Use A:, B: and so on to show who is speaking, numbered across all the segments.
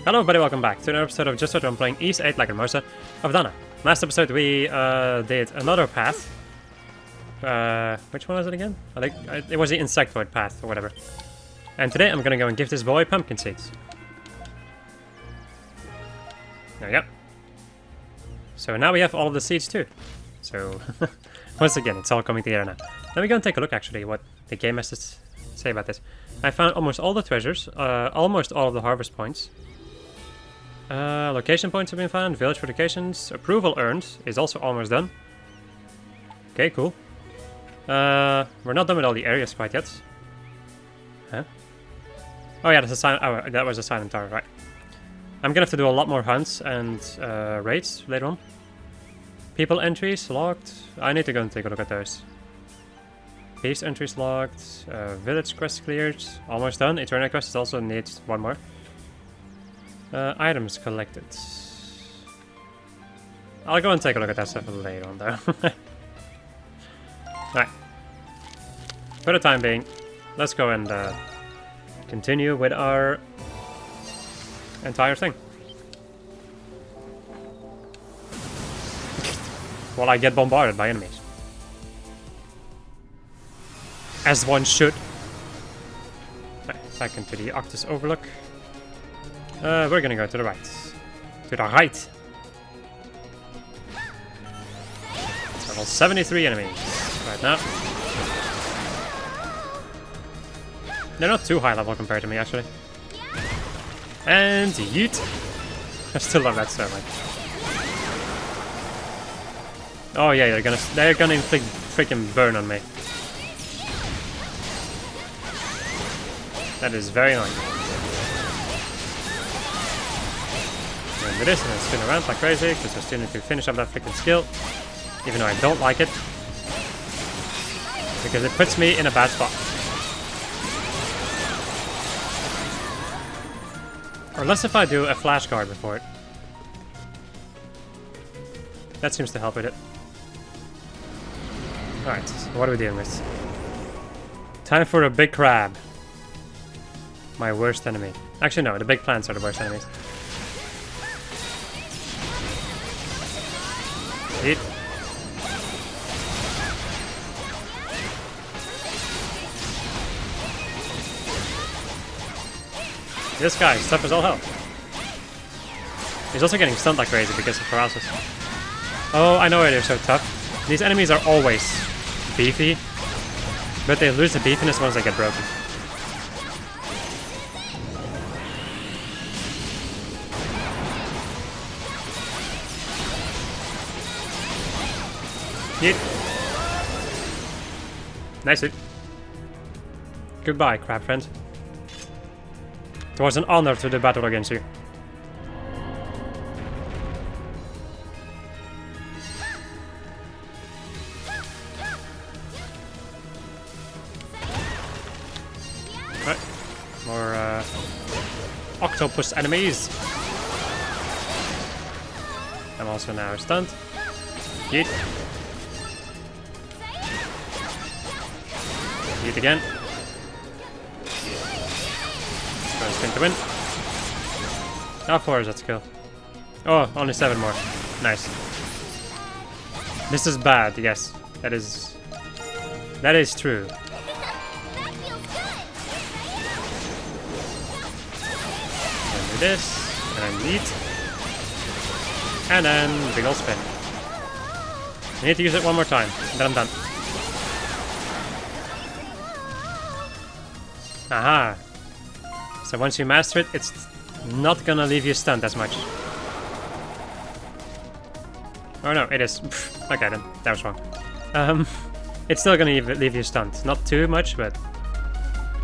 A: Hello everybody, welcome back to another episode of Just What I'm playing VIII Lacrimosa of Dana. Last episode we did another path. Which one was it again? I think it was the insectoid path or whatever. And today I'm gonna go and give this boy pumpkin seeds. There we go. So now we have all of the seeds too. So once again, it's all coming together now. Let me go and take a look actually what the game has to say about this. I found almost all the treasures, almost all of the harvest points. Location points have been found, village fortifications, approval earned is also almost done. Okay, cool. We're not done with all the areas quite yet. Huh? Oh yeah, that's a silent. Oh, that was a silent tower, right? I'm gonna have to do a lot more hunts and raids later on. People entries logged. I need to go and take a look at those. Peace entries logged. Village quest cleared. Almost done. Eternal quest also needs one more. Items collected. I'll go and take a look at that stuff later on though. Alright. For the time being, let's go and continue with our entire thing. While I get bombarded by enemies. As one should. Right, back into the Octus Overlook. We're gonna go to the right. To the right! Level 73 enemies right now. They're not too high level compared to me, actually. And yeet! I still love that so much. Oh yeah, they're gonna inflict freaking burn on me. That is very annoying. Do this and then spin around like crazy because I still need to finish up that freaking skill, even though I don't like it because it puts me in a bad spot. Or unless if I do a flash guard before it. That seems to help with it. Alright, what are we dealing with? Time for a big crab. My worst enemy. Actually no, the big plants are the worst enemies. Eat. This guy is tough as all hell. He's also getting stunned like crazy because of paralysis. Oh, I know why they're so tough. These enemies are always beefy, but they lose the beefiness once they get broken. Yeet. Nice dude. Goodbye, crab friend. It was an honor to do battle against you. Right. More octopus enemies. I'm also now stunned. Yeet. Yeet again. Let's go and spin to win. How far is that skill? Oh, only 7 more. Nice. This is bad, yes. That is true. And do this, and then yeet. And then big ol' spin. I need to use it one more time, and then I'm done. Aha! So once you master it, it's not gonna leave you stunned as much. Oh no, it is. Okay then, that was wrong. It's still gonna leave you stunned. Not too much, but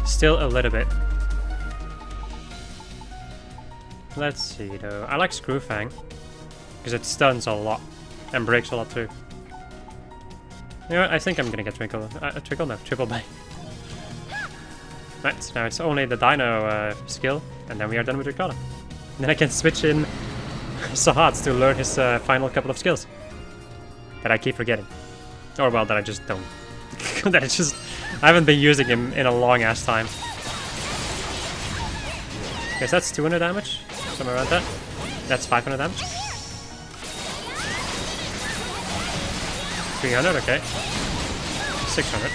A: still a little bit. Let's see though. I like Screwfang because it stuns a lot and breaks a lot too. You know what? I think I'm gonna get Twinkle. Twinkle? No, Triple Bang. Right, so now it's only the Dino skill, and then we are done with Ricotta. Then I can switch in Sahat to learn his final couple of skills. That I keep forgetting. Or well, that I just don't. I haven't been using him in a long ass time. Okay, so that's 200 damage. somewhere around that. That's 500 damage. 300, okay. 600.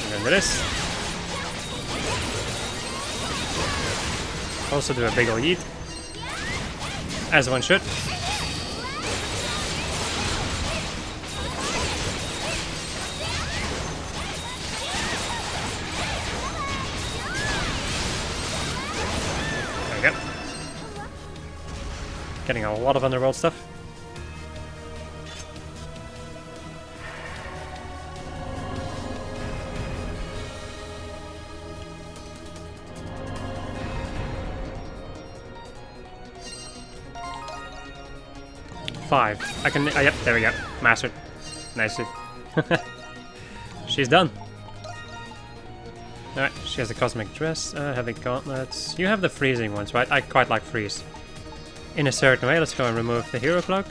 A: And then this. Also do a big ol' yeet. As one should. There we go. Getting a lot of underworld stuff. Five. I can. Yep, there we go. Mastered. Nice. She's done. Alright, she has a cosmic dress, heavy gauntlets. You have the freezing ones, right? I quite like freeze. In a certain way, let's go and remove the hero cloak.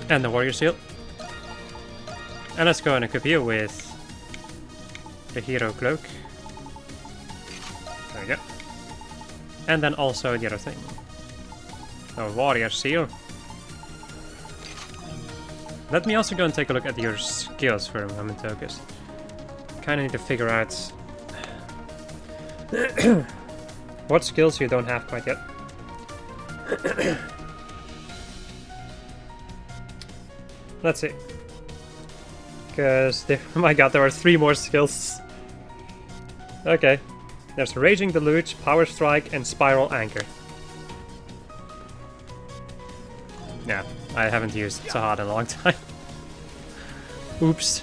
A: And the warrior seal. And let's go and equip you with the hero cloak. There we go. And then also the other thing. A warrior seal. Let me also go and take a look at your skills for a moment, because kind of need to figure out what skills you don't have quite yet. Let's see. Because, oh my god, there are 3 more skills. Okay. There's Raging Deluge, Power Strike, and Spiral Anchor. Yeah, I haven't used Sahad in a long time. Oops.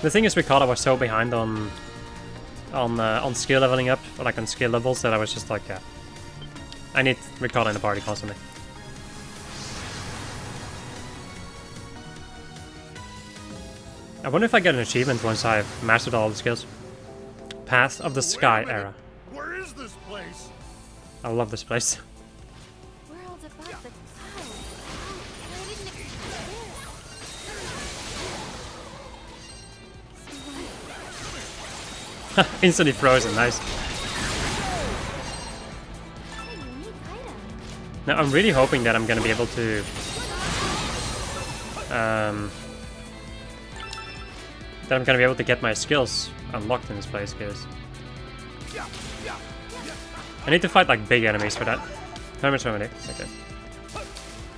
A: The thing is, Ricotta was so behind on skill leveling up, or like on skill levels, that I was just like, yeah, I need Ricotta in the party constantly. I wonder if I get an achievement once I've mastered all the skills. Path of the Sky era.
B: Where is this place?
A: I love this place.
C: World above the clouds. I didn't expect this.
A: Instantly frozen, nice.
C: What a unique item.
A: Now I'm really hoping that I'm gonna be able to get my skills unlocked in this place, because I need to fight like big enemies for that. Hermit's Remedy, okay.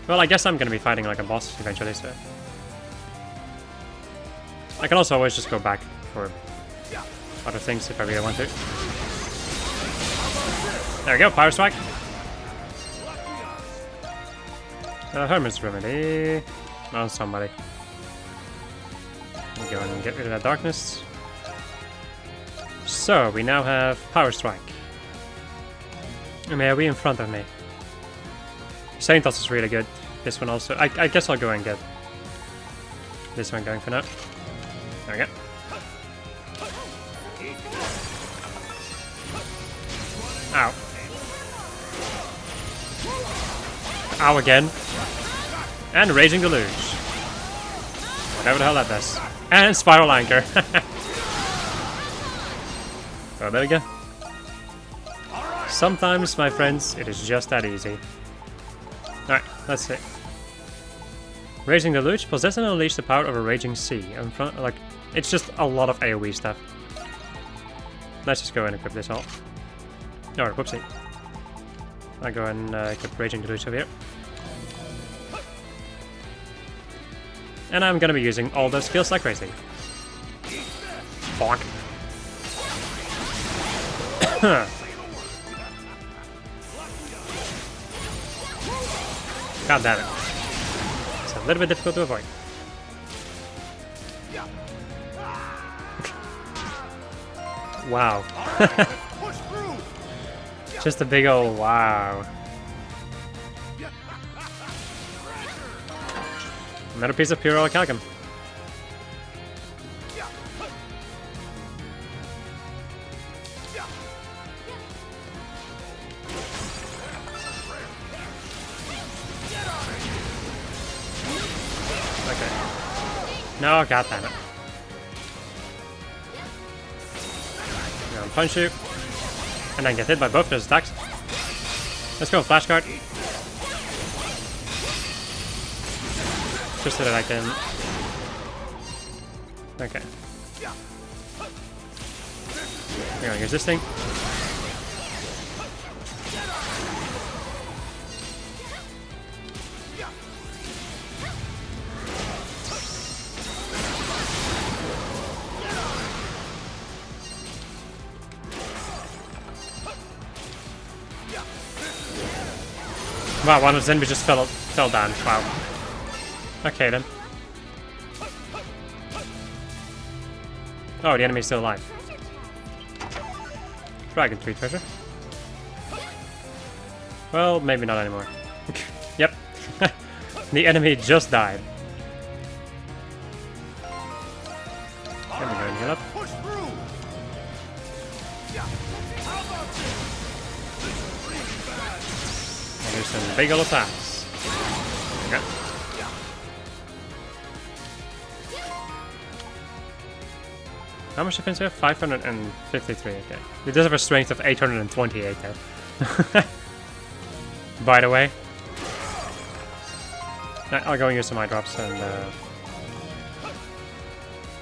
A: Well, I guess I'm gonna be fighting like a boss eventually, so I can also always just go back for other things if I really want to. There we go, Power Strike. Hermit's Remedy. Oh, somebody. Let me go and get rid of that darkness. So, we now have Power Strike. And are we in front of me? Saintos is really good. This one also. I guess I'll go and get this one going for now. There we go. Ow. Ow again. And Raging Deluge. Whatever the hell that does. And Spiral Anchor. Oh, there we go. Sometimes, my friends, it is just that easy. Alright, let's see. Raging Deluge. Possess and unleash the power of a raging sea. In front, like, it's just a lot of AoE stuff. Let's just go and equip this all. Oh, whoopsie. I'll go and equip Raging Deluge over here. And I'm gonna be using all those skills like crazy. Bonk. God damn it. It's a little bit difficult to avoid. Wow. Just a big old wow. Another piece of pure Calcum. Okay. No, god damn it. I'm gonna punch you. And then get hit by both those attacks. Let's go, flashcard. Just so that I can... Okay. We're gonna use this thing. Wow, one of the enemies just fell down. Wow. Okay then. Oh, the enemy's still alive. Dragon tree treasure. Well, maybe not anymore. Yep. The enemy just died. There we go and heal up. And here's some big ol' attacks. Okay. How much defense do you have? 553, okay. It does have a strength of 828 though. By the way. I'll go and use some eye drops and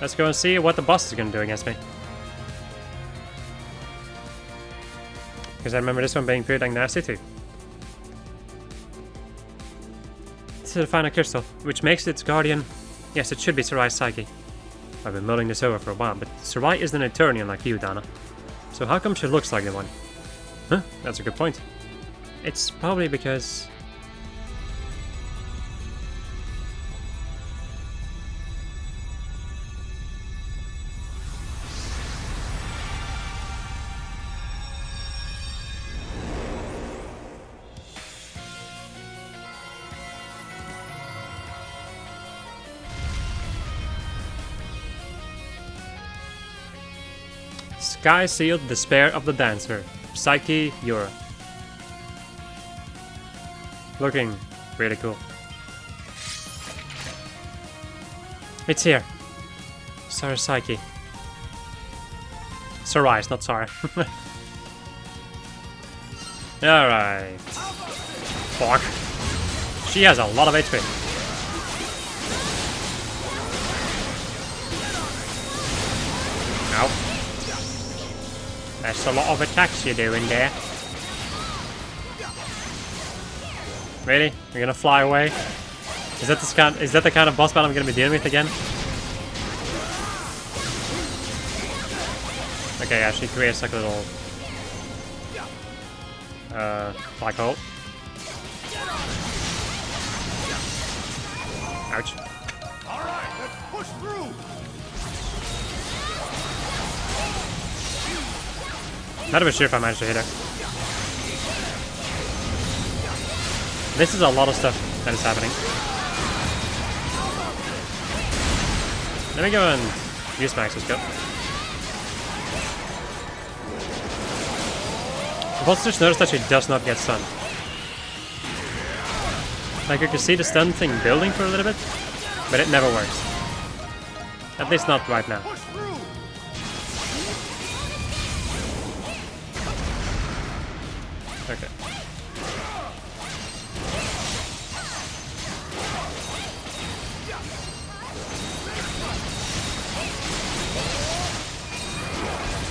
A: let's go and see what the boss is gonna do against me. Because I remember this one being pretty dang nasty too. This is the final crystal, which makes its guardian. Yes, it should be Sarai's psyche. I've been mulling this over for a while, but Sarai is an Eternian like you, Dana. So how come she looks like the one? Huh? That's a good point. It's probably because... Sky Sealed Despair of the Dancer. Psyche Yura. Looking really cool. It's here. Sarah Psyche. Sarai's, not Sarah. Alright. Fuck. She has a lot of HP. Ow. That's a lot of attacks you're doing there. Really? You're gonna fly away? Is that the kind of boss battle I'm gonna be dealing with again? Okay, yeah, she creates like a little black hole. Ouch.
B: Alright, let's push through.
A: Not even sure if I managed to hit her. This is a lot of stuff that is happening. Let me go and use my exoscope. I've also just noticed that she does not get stunned. Like, you can see the stun thing building for a little bit, but it never works. At least not right now. Okay.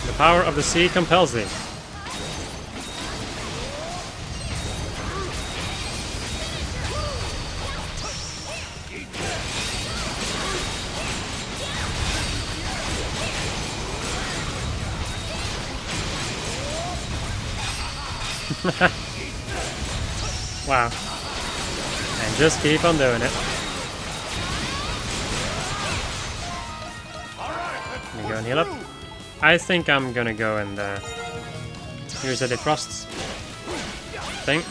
A: The power of the sea compels thee. Wow. And just keep on doing it. Let me go and heal up. I think I'm gonna go and use the defrost thing.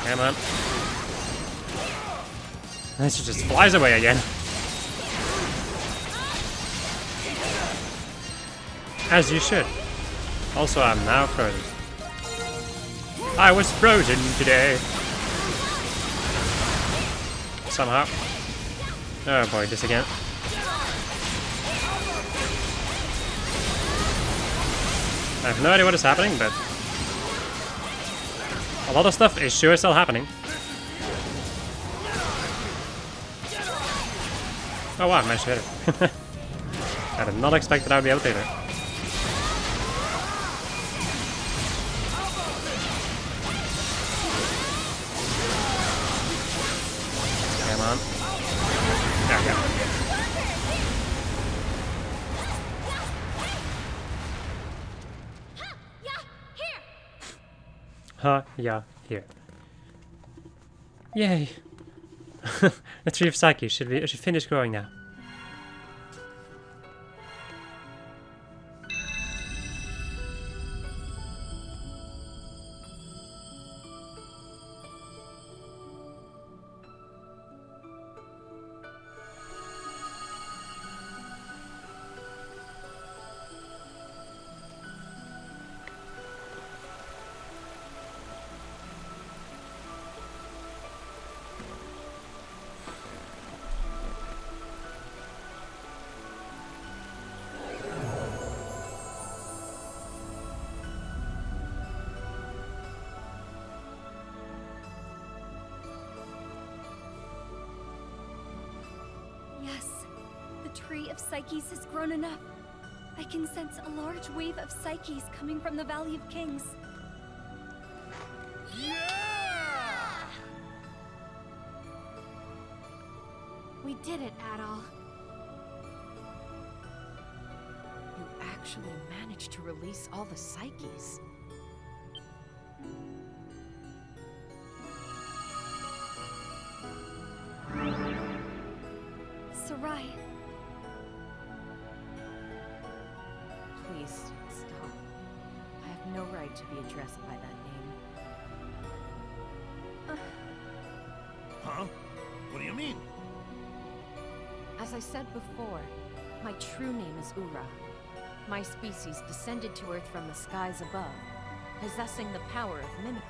A: Come on. And she just flies away again. As you should. Also, I'm now frozen. I was frozen today. Somehow. Oh boy, this again. I have no idea what is happening, but a lot of stuff is sure still happening. Oh wow, I managed to hit it. I did not expect that I would be able to hit it. Come on. There we go. Huh, yeah, here. Yay! The tree of Psyche should finish growing now.
C: Yes, the tree of Psyches has grown enough. I can sense a large wave of Psyches coming from the Valley of Kings.
B: Yeah!
C: We did it, Adol.
D: You actually managed to release all the Psyches.
C: Sarai,
D: Please, stop. I have no right to be addressed by that name.
B: Huh? What do you mean?
D: As I said before, my true name is Ura. My species descended to Earth from the skies above, possessing the power of mimicry.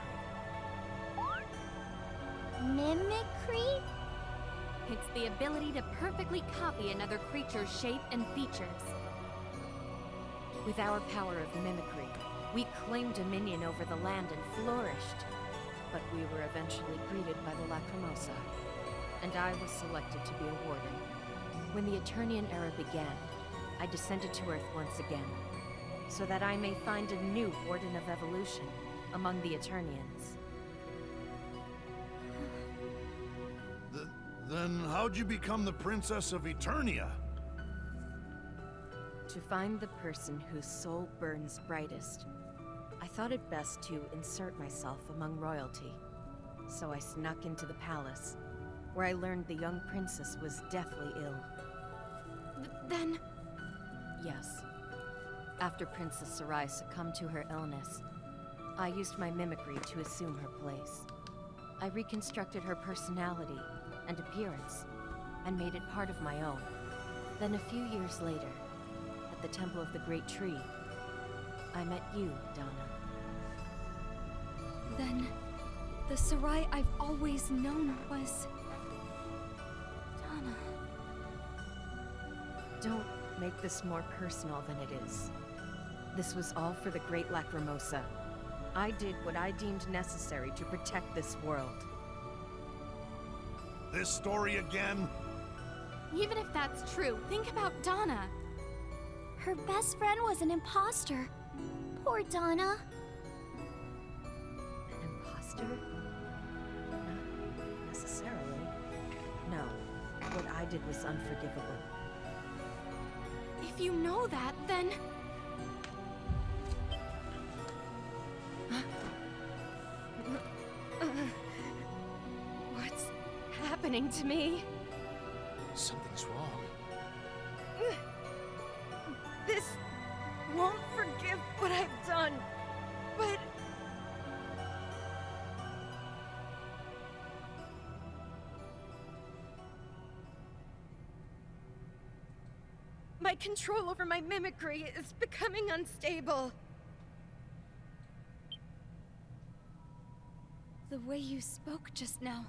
C: mimicry?
E: It's the ability to perfectly copy another creature's shape and features.
D: With our power of mimicry, we claimed dominion over the land and flourished. But we were eventually greeted by the Lacrimosa, and I was selected to be a warden. When the Eternian era began, I descended to Earth once again, so that I may find a new Warden of Evolution among the Eternians.
B: Then how'd you become the Princess of Eternia?
D: To find the person whose soul burns brightest, I thought it best to insert myself among royalty. So I snuck into the palace, where I learned the young princess was deathly ill.
E: Then...
D: Yes. After Princess Sarai succumbed to her illness, I used my mimicry to assume her place. I reconstructed her personality and appearance, and made it part of my own. Then a few years later, at the Temple of the Great Tree, I met you, Dana.
C: Then, the Sarai I've always known was... Dana.
D: Don't make this more personal than it is. This was all for the Great Lacrimosa. I did what I deemed necessary to protect this world.
B: This story again?
E: even if that's true, think about Dana.
C: Her best friend was an imposter. Poor Dana.
D: An imposter? Not necessarily. No, what I did was unforgivable.
E: If you know that, then... What's happening to me?
F: Something's wrong.
D: This won't forgive what I've done, but... My control over my mimicry is becoming unstable.
C: The way you spoke just now.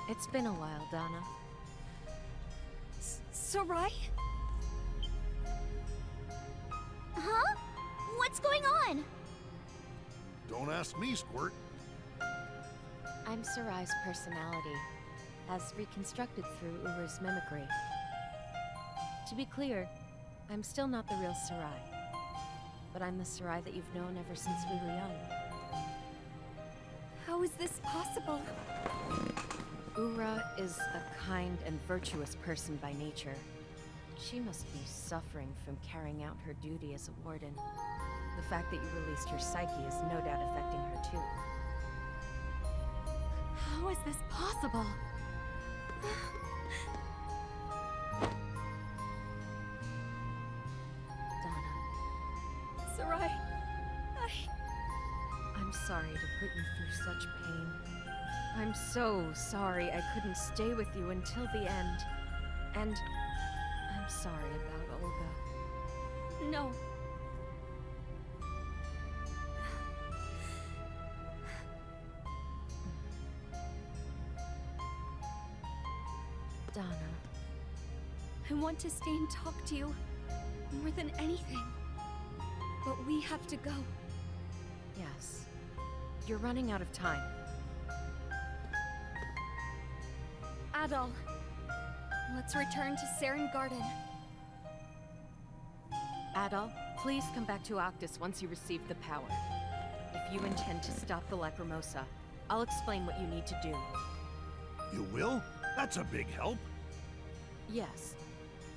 D: It's been a while, Dana.
C: Sarai? Huh? What's going on?
B: Don't ask me, Squirt.
D: I'm Sarai's personality, as reconstructed through Ura's mimicry. To be clear, I'm still not the real Sarai, but I'm the Sarai that you've known ever since we were young.
C: How is this possible?
D: Ura is a kind and virtuous person by nature. She must be suffering from carrying out her duty as a warden. The fact that you released her psyche is no doubt affecting her too.
C: How is this possible?
D: Dana,
C: Sarai,
D: I'm sorry to put you through such pain. I'm so sorry I couldn't stay with you until the end. And I'm sorry about Olga.
C: No.
D: Dana,
C: I want to stay and talk to you more than anything. But we have to go.
D: yes. You're running out of time.
C: Adol, let's return to Saren Garden.
D: Adol, please come back to Octus once you receive the power. If you intend to stop the Lacrimosa, I'll explain what you need to do.
B: You will? That's a big help.
D: Yes.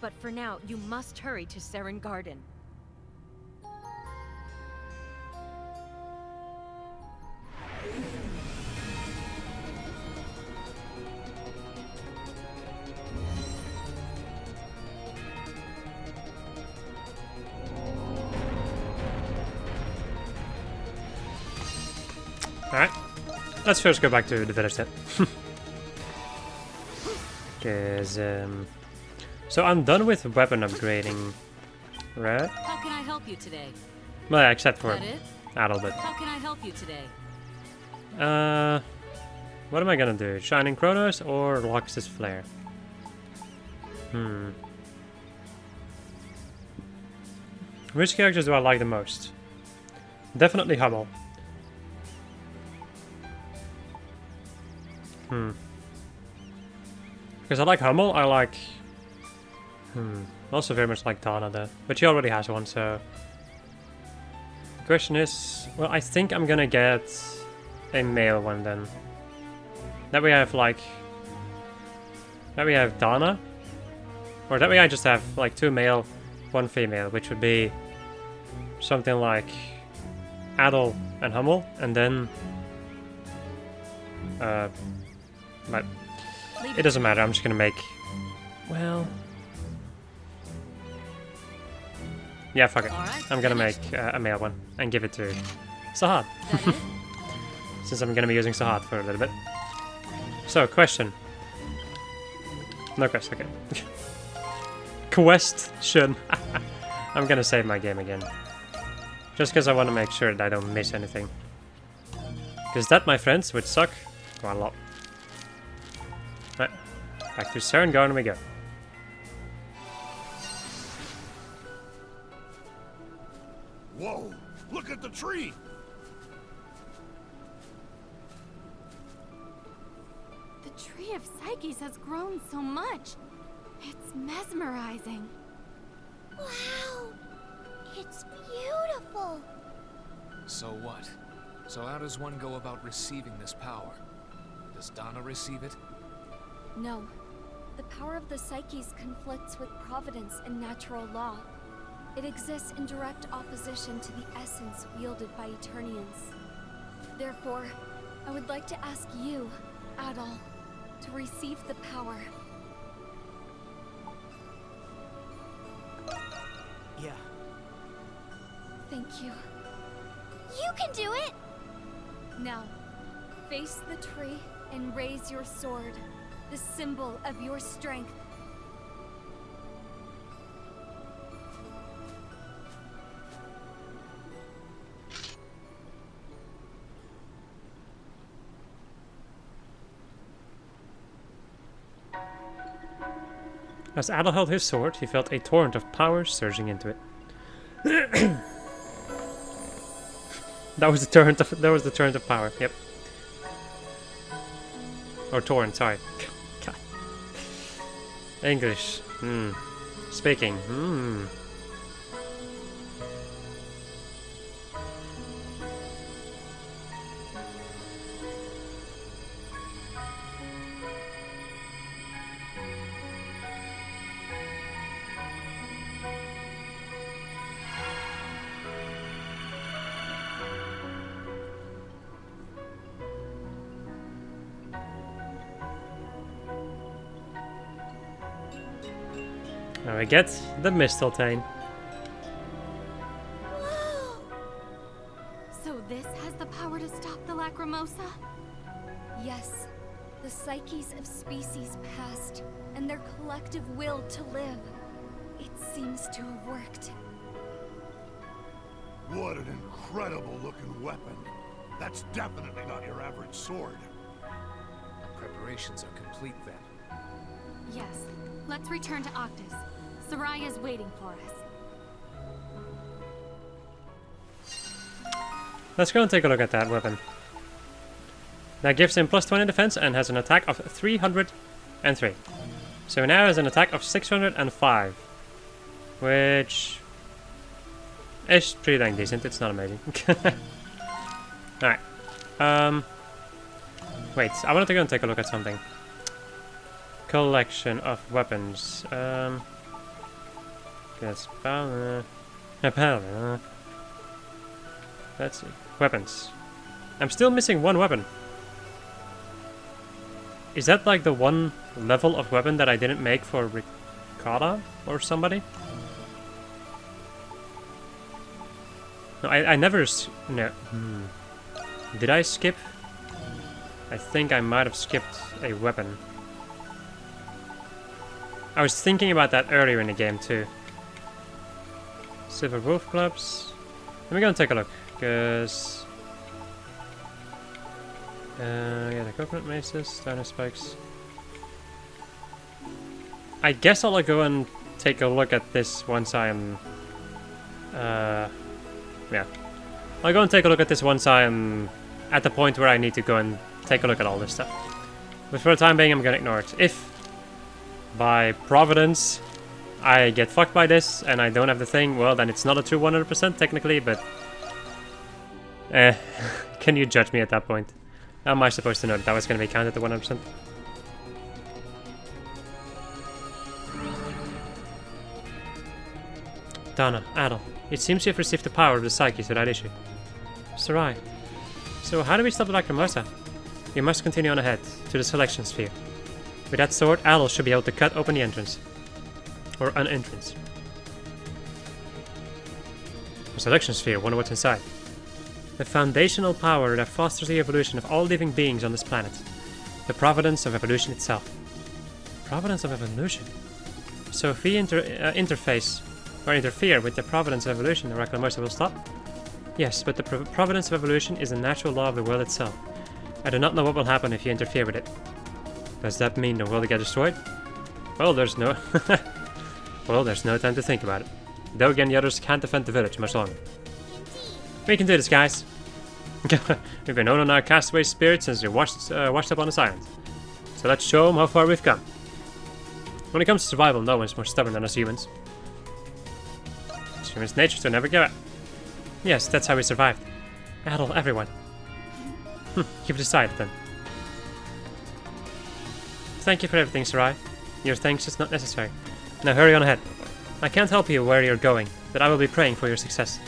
D: But for now, you must hurry to Saren Garden.
A: Alright. Let's first go back to the village then. Because, so I'm done with weapon upgrading, right?
G: How can I help you today?
A: Well, yeah, except for
G: That it?
A: a little bit.
G: How can I help you today?
A: What am I gonna do? Shining Chronos or Lox's Flare? Which characters do I like the most? Definitely Hummel. Because I like Hummel, I like... also very much like Dana though. But she already has one, so... The question is... Well, I think I'm gonna get a male one then. That way I have like... That way I have Dana. Or that way I just have like 2 male, 1 female, which would be... Something like... Adol and Hummel, and then... But it doesn't matter, I'm just gonna make... Well... Yeah, fuck it.
G: Alright,
A: I'm gonna make a male one and give it to Sahad.
G: That it?
A: Since I'm gonna be using Sahad for a little bit. So, question. No question, okay. Question. I'm gonna save my game again. Just because I want to make sure that I don't miss anything. Because that, my friends, would suck quite a lot. Right. Back to Saren Garden we go.
B: Whoa! Look at the tree!
E: The Tree of Psyches has grown so much. It's mesmerizing.
C: Wow! It's beautiful!
F: So what? So how does one go about receiving this power? Does Dana receive it?
C: No. The power of the Psyches conflicts with providence and natural law. It exists in direct opposition to the essence wielded by Eternians. Therefore, I would like to ask you, Adol, to receive the power.
F: Yeah.
C: Thank you.
E: You can do it!
C: Now, Face the tree and raise your sword, the symbol of your strength.
A: As Adel held his sword, he felt a torrent of power surging into it. That was the torrent of power. Yep. Or torrent, sorry. God. English. Speaking. Now we get the Mistletoe.
E: So this has the power to stop the Lacrimosa?
C: Yes, the psyches of species past, and their collective will to live. It seems to have worked.
B: What an incredible looking weapon. That's definitely not your average sword.
F: Preparations are complete then.
E: Yes. Let's return to Octus. Sarai is waiting for us.
A: Let's go and take a look at that weapon. That gives him plus 20 defense and has an attack of 303. So now has an attack of 605. Which is pretty dang decent. It's not amazing. Alright. Wait, I wanted to go and take a look at something. Collection of weapons. Let's see. Weapons. I'm still missing one weapon. Is that like the one level of weapon that I didn't make for Ricotta or somebody? No, I never... No. Did I skip? I think I might have skipped a weapon. I was thinking about that earlier in the game too. Silver wolf clubs. Let me go and take a look, because yeah, the coconut maces, dino spikes. I guess I'll go and take a look at this once I'm yeah. I'll go and take a look at this once I'm at the point where I need to go and take a look at all this stuff. But for the time being, I'm gonna ignore it. If by providence I get fucked by this and I don't have the thing, well then it's not a true 100% technically, but can you judge me at that point? How am I supposed to know that was going to be counted to 100%? Dana, Adel, it seems you've received the power of the psyches without issue. Sarai, so how do we stop the Lacrimosa? We must continue on ahead, to the selection sphere. With that sword, Adel should be able to cut open the entrance. Or an entrance. A selection sphere, wonder what's inside. The foundational power that fosters the evolution of all living beings on this planet. The providence of evolution itself. Providence of evolution? So if we interface or interfere with the providence of evolution, the Lacrimosa will stop? Yes, but the providence of evolution is a natural law of the world itself. I do not know what will happen if you interfere with it. Does that mean the world will get destroyed? Well, there's no... well, there's no time to think about it. Doge and the others can't defend the village much longer. We can do this, guys. We've been known on our castaway spirits since we washed up on this island. So let's show them how far we've come. When it comes to survival, no one's more stubborn than us humans. It's human's nature to never give up. Yes, that's how we survived. Adel, everyone. You've decided then. Thank you for everything, Sarai. Your thanks is not necessary. Now hurry on ahead. I can't help you where you're going, but I will be praying for your success.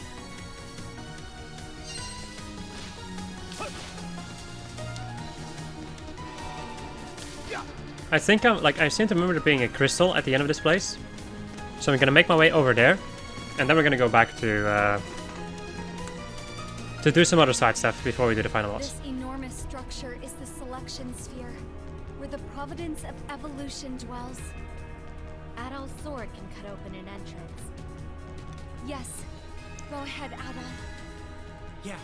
A: I think I seem to remember there being a crystal at the end of this place. So I'm gonna make my way over there, and then we're gonna go back to to do some other side stuff before we do the final boss.
C: This enormous structure is the selection sphere, where the providence of evolution dwells.
E: Adol's sword can cut open an entrance.
C: Yes. Go ahead, Adol.
H: Yeah.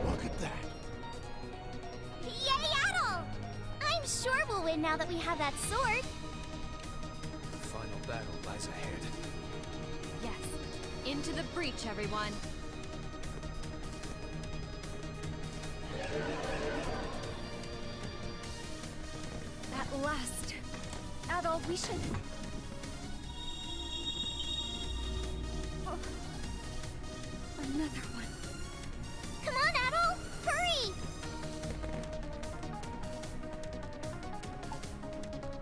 B: Look at that.
I: Yay, Adol! I'm sure we'll win now that we have that sword.
F: The final battle lies ahead.
E: Yes. Into the breach, everyone.
C: At last. Adol, we should... Oh. Another one.
I: Come on, Adol! Hurry!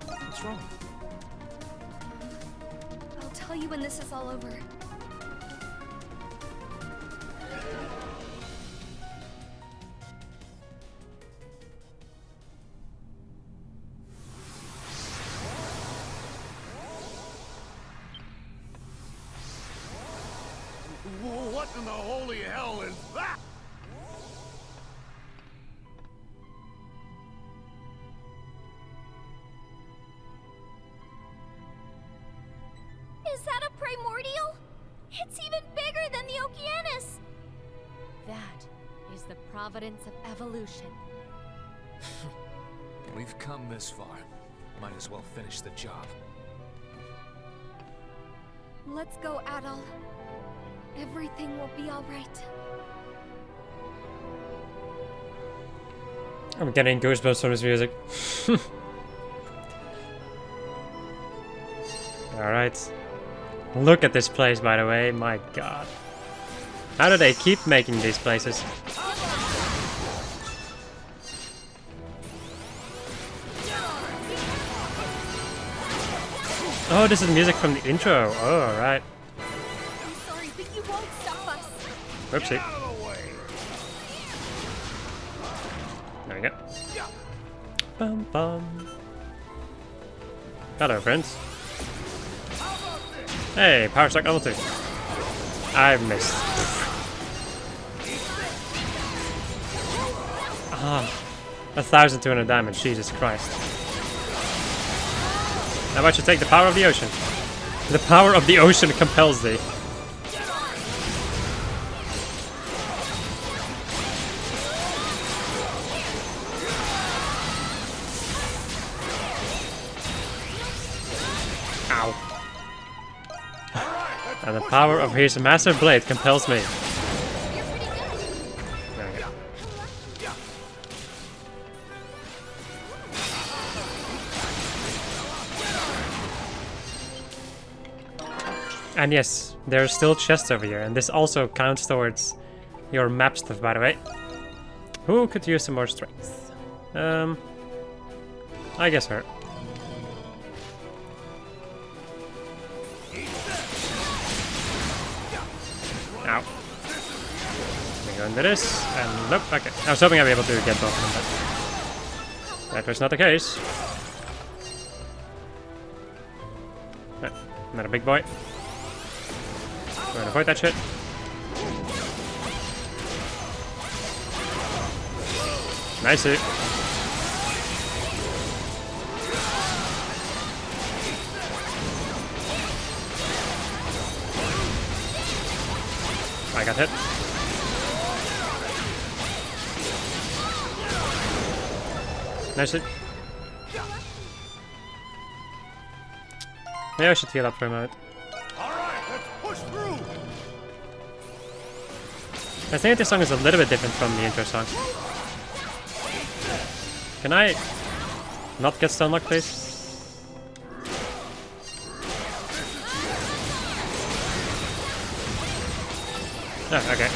H: What's wrong?
C: I'll tell you when this is all over.
B: What in the holy hell is that?
I: Is that a primordial? It's even bigger than the Okeanos!
E: That is the providence of evolution.
F: We've come this far. Might as well finish the job.
C: Let's go, Adol. Everything will be all right.
A: I'm getting goosebumps from this music. Alright. Look at this place, by the way. My god. How do they keep making these places? Oh, this is music from the intro. Oh, alright.
C: I'm sorry, but you won't stop us.
A: Whoopsie.
B: Out of the way.
A: There we go. Bum bum. Hello, friends. Hey, power stack level 2. I missed. Ah, 1,200 damage. Jesus Christ. How about you take the power of the ocean? The power of the ocean compels thee. Ow. And the power of his massive blade compels me.
I: You're pretty good.
A: There we go. And yes, there's still chests over here, and this also counts towards your map stuff, by the way. Who could use some more strength? I guess her. Ow. We go into this, and nope, okay. I was hoping I'd be able to get both of them, but that was not the case. Right, another big boy. Go and avoid that shit. Nice. I got hit. Nice. Maybe I should heal up for a moment.
B: All right, let's push through.
A: I think this song is a little bit different from the intro song. Can I not get stun locked, please? Oh, okay.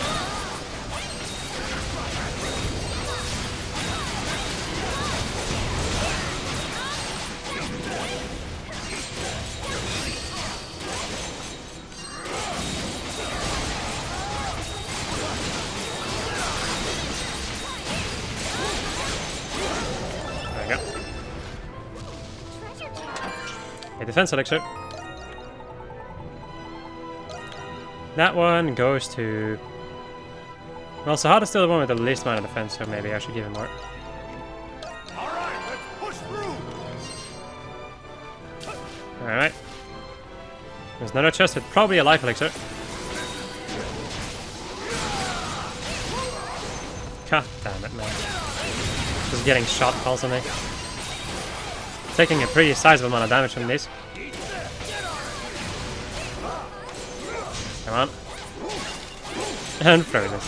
A: defense elixir. That one goes to... Well, Sahada's still the one with the least amount of defense, so maybe I should give him more.
B: Alright, let's push through!
A: Alright. There's another chest with probably a life elixir. God damn it, man. Just getting shot constantly. Taking a pretty sizable amount of damage from these. Come on. And frozen.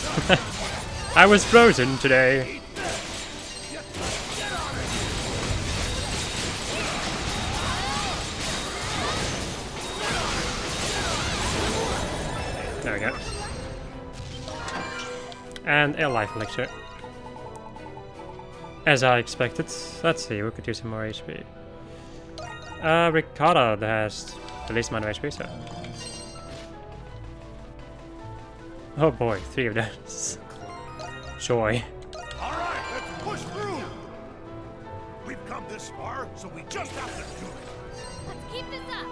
A: I was frozen today. There we go. And a life elixir. As I expected. Let's see, we could use some more HP. Ricotta has the least amount of HP, so... Oh boy, 3 of those. Joy.
B: Alright, let's push through! We've come this far, so we just have to do it.
I: Let's keep this up.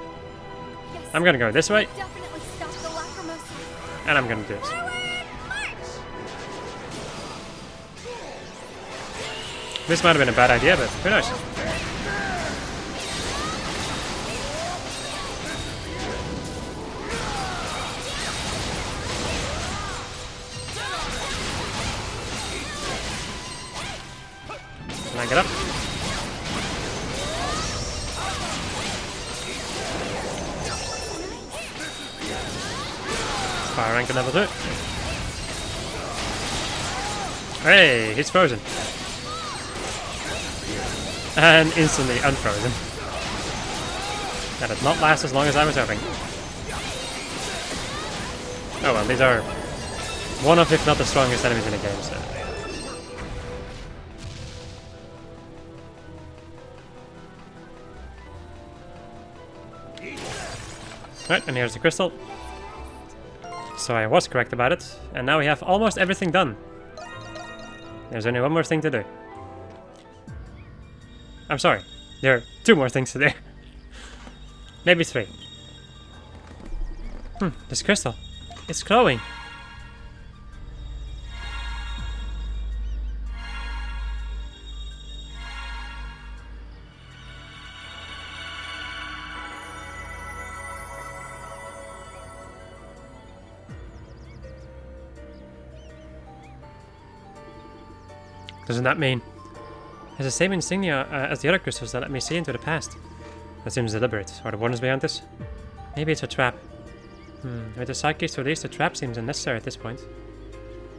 C: Yes,
A: I'm gonna go this way,
C: definitely stop the Lacrimosa.
A: and I'm gonna do this.
I: Forward, march!
A: This might have been a bad idea, but who knows? Can I get up? Fire rank to level 2. Hey, he's frozen. And instantly unfrozen. That did not last as long as I was hoping. Oh well, these are one of, if not the strongest enemies in the game, so... Right, and here's the crystal. So I was correct about it, and now we have almost everything done. There's only one more thing to do. I'm sorry, there are 2 more things to do. Maybe 3. This crystal. It's glowing. Doesn't that mean it has the same insignia as the other crystals that let me see into the past? That seems deliberate. Are the warnings behind this? Maybe it's a trap. With the sidekicks released, the trap seems unnecessary at this point.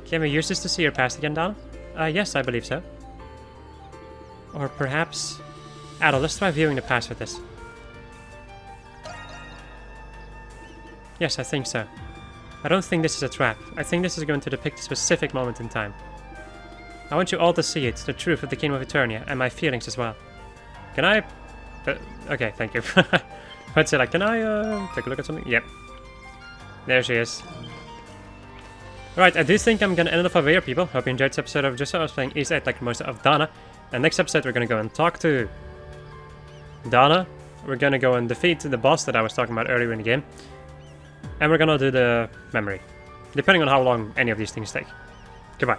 A: Can we use this to see your past again, Dana? Yes, I believe so. Or perhaps... Adel, let's try viewing the past with this. Yes, I think so. I don't think this is a trap. I think this is going to depict a specific moment in time. I want you all to see it, the truth of the Kingdom of Eternia, and my feelings as well. Can I... okay, thank you. I'd say like, can I take a look at something? Yep. There she is. Right, I do think I'm gonna end it off over here, people. Hope you enjoyed this episode of Just So I Was playing VIII Lacrimosa of Dana. And next episode we're gonna go and talk to Dana. We're gonna go and defeat the boss that I was talking about earlier in the game. And we're gonna do the memory. Depending on how long any of these things take. Goodbye.